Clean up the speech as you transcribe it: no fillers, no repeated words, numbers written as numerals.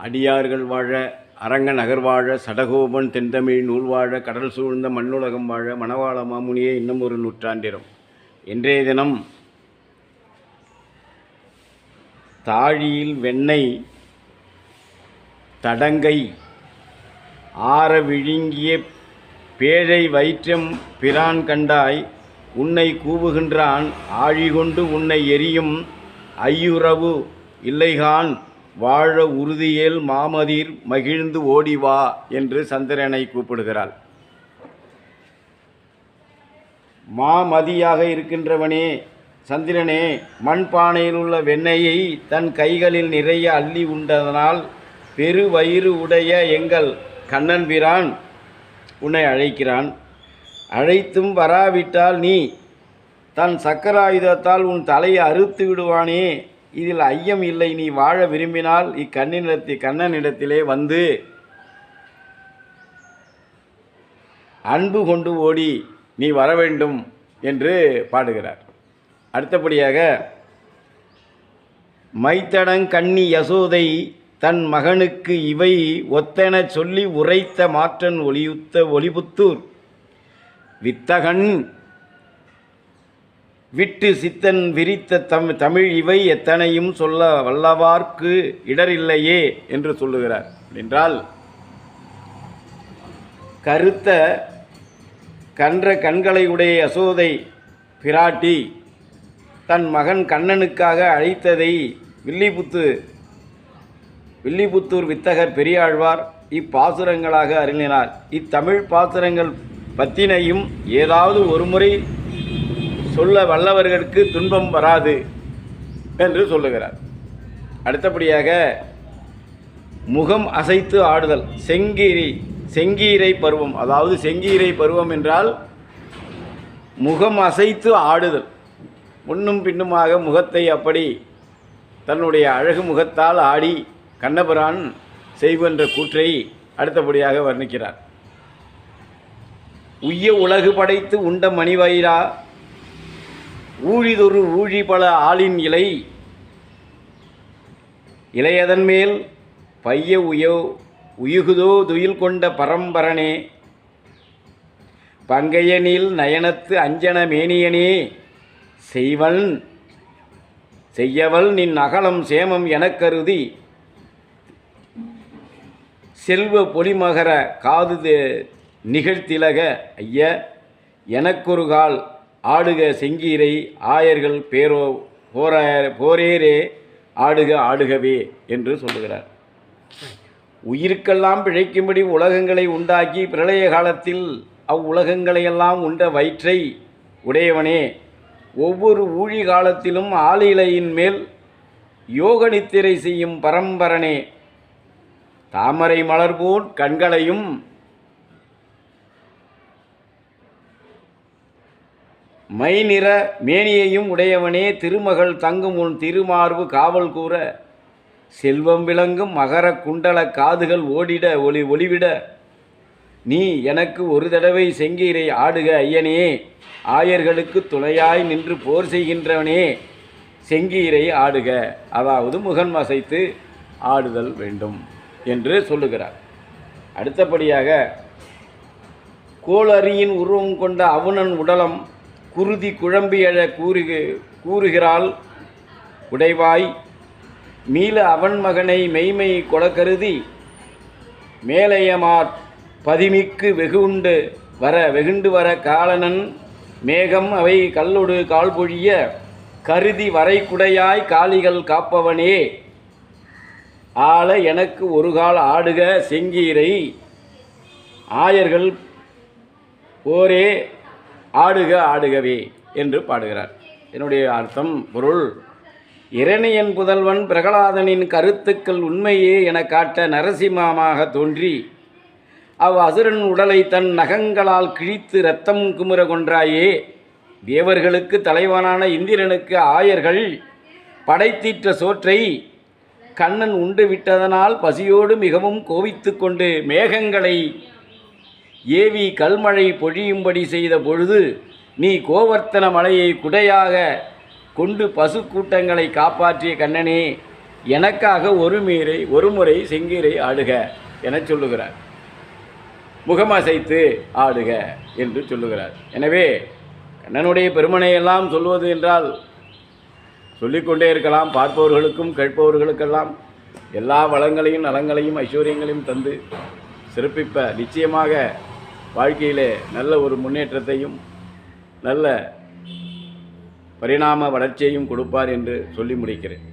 அடியார்கள் வாழ அரங்கன் அகர்வாழ சடகோபன் தென்தமிழ் நூல் வாழ கடல் சூழ்ந்த மண்ணுலகம் வாழ மணவாள மாமுனியே இன்னும் ஒரு நூற்றாண்டிரும். இன்றைய தினம் தாழியில் வெண்ணெய் தடங்கை ஆற விழுங்கிய பேழை வயிற்றம் பிரான் கண்டாய் உன்னை கூவுகின்றான் ஆழிகொண்டு உன்னை எரியும் ஐயுறவு இல்லைகான் வாழ உறுதியேல் மாமதிர் மகிழ்ந்து ஓடிவா என்று சந்திரனை கூப்பிடுகிறாள். மாமதியாக இருக்கின்றவனே சந்திரனே, மண்பானையில் உள்ள வெண்ணெயை தன் கைகளில் நிறைய அள்ளி உண்டதனால் பெரு வயிறு உடைய எங்கள் கண்ணன் பிரான் உன்னை அழைக்கிறான். அழைத்தும் வராவிட்டால் நீ தன் சக்கராயுதத்தால் உன் தலையை அறுத்து விடுவானே, இதில் ஐயம் இல்லை. நீ வாழ விரும்பினால் கண்ணனிடத்திலே வந்து அன்பு கொண்டு ஓடி நீ வர வேண்டும் என்று பாடுகிறார். அடுத்தபடியாக மைத்தடங் கண்ணி யசோதை தன் மகனுக்கு இவை ஒத்தென சொல்லி உரைத்த மாற்றன் ஒளிபுத்தூர் வித்தகன் விட்டு சித்தன் விரித்த தமிழ் இவை எத்தனையும் சொல்ல வல்லவார்க்கு இடரில்லையே என்று சொல்லுகிறார். என்றால் கருத்த கன்ற கண்களை உடைய யசோதை பிராட்டி தன் மகன் கண்ணனுக்காக அழைத்ததை வில்லிபுத்தூர் வித்தகர் பெரியாழ்வார் இப்பாசுரங்களாக அருளினார். இத்தமிழ் பாசுரங்கள் பத்தினையும் ஏதாவது ஒரு முறை சொல்ல வல்லவர்களுக்கு துன்பம் வராது என்று சொல்லுகிறார். அடுத்தபடியாக முகம் அசைத்து ஆடுதல் செங்கீரை பருவம். அதாவது செங்கீரை பருவம் என்றால் முகம் அசைத்து ஆடுதல், முன்னும் பின்னுமாக முகத்தை அப்படி தன்னுடைய அழகு முகத்தால் ஆடி கண்ணபிரான் செய்வென்ற கூற்றை அடுத்தபடியாக வர்ணிக்கிறார். உய்ய உலகு படைத்து உண்ட மணிவயிரா ஊழிதொரு ஊழி பல ஆளின் இளையதன் மேல் பைய உயுகுதோ துயில் கொண்ட பரம்பரனே பங்கையனில் நயனத்து அஞ்சன மேனியனே செய்யவள் நின் அகலம் சேமம் எனக்கருதி செல்வ பொலிமகர காது நிகழ்த்திலக ஐய எனக்கொரு கால் ஆடுக செங்கீரை ஆயர்கள் போரேரே ஆடுகவே என்று சொல்லுகிறார். உயிருக்கெல்லாம் பிழைக்கும்படி உலகங்களை உண்டாக்கி பிரளய காலத்தில் அவ்வுலகங்களையெல்லாம் உண்ட வயிற்றை உடையவனே, ஒவ்வொரு ஊழி காலத்திலும் ஆளிலையின் மேல் யோக நித்திரை செய்யும் பரம்பரனே, தாமரை மலர்போல் கண்களையும் மைநிற மேனியையும் உடையவனே, திருமகள் தங்கும் உன் திருமார்பு காவல் கூற செல்வம் விளங்கும் மகர குண்டல காதுகள் ஓடிட ஒளிவிட நீ எனக்கு ஒரு தடவை செங்கீரை ஆடுக ஐயனே, ஆயர்களுக்கு துணையாய் நின்று போர் செய்கின்றவனே செங்கீரை ஆடுக. அதாவது முகம் அசைத்து ஆடுதல் வேண்டும் என்று சொல்லுகிறார். அடுத்தபடியாக கோளரியின் உருவம் கொண்ட அவுணன் உடலம் குருதி குழம்பியழ கூறுகிறாள் உடைவாய் மீள அவன் மகனை மெய்மை கொலக்கருதி மேலையமார் பதிமிக்கு வெகுண்டு வர காலனன் மேகம் அவை கல்லொடு கால்பொழிய கருதி வரைக்குடையாய் காளிகள் காப்பவனே ஆள எனக்கு ஒரு கால் ஆடுக செங்கீரை ஆயர்கள் போரே ஆடுகவே என்று பாடுகிறார். என்னுடைய அர்த்தம் பொருள், இரணியன் புதல்வன் பிரகலாதனின் கருத்துக்கள் உண்மையே என காட்ட நரசிம்மமாக தோன்றி அசுரன் உடலை தன் நகங்களால் கிழித்து இரத்தம் குமுற கொன்றாயே, தேவர்களுக்கு தலைவனான இந்திரனுக்கு ஆயர்கள் படைத்தீற்ற சோற்றை கண்ணன் உண்டு விட்டதனால் பசியோடு மிகவும் கோபித்து கொண்டு மேகங்களை ஏவி கல்மழை பொழியும்படி செய்த பொழுது நீ கோவர்த்தன மலையை குடையாக கொண்டு பசு கூட்டங்களை காப்பாற்றிய கண்ணனே, எனக்காக ஒரு முறை செங்கீரை ஆடுக என சொல்லுகிறார். முகமசைத்து ஆடுக என்று சொல்லுகிறார். எனவே கண்ணனுடைய பெருமனையெல்லாம் சொல்வது என்றால் சொல்லிக்கொண்டே இருக்கலாம். பார்ப்பவர்களுக்கும் கேட்பவர்களுக்கெல்லாம் எல்லா வளங்களையும் நலங்களையும் ஐஸ்வர்யங்களையும் தந்து சிறப்பிப்ப நிச்சயமாக வாழ்க்கையிலே நல்ல ஒரு முன்னேற்றத்தையும் நல்ல பரிணாம வளர்ச்சியையும் கொடுப்பார் என்று சொல்லி முடிக்கிறேன்.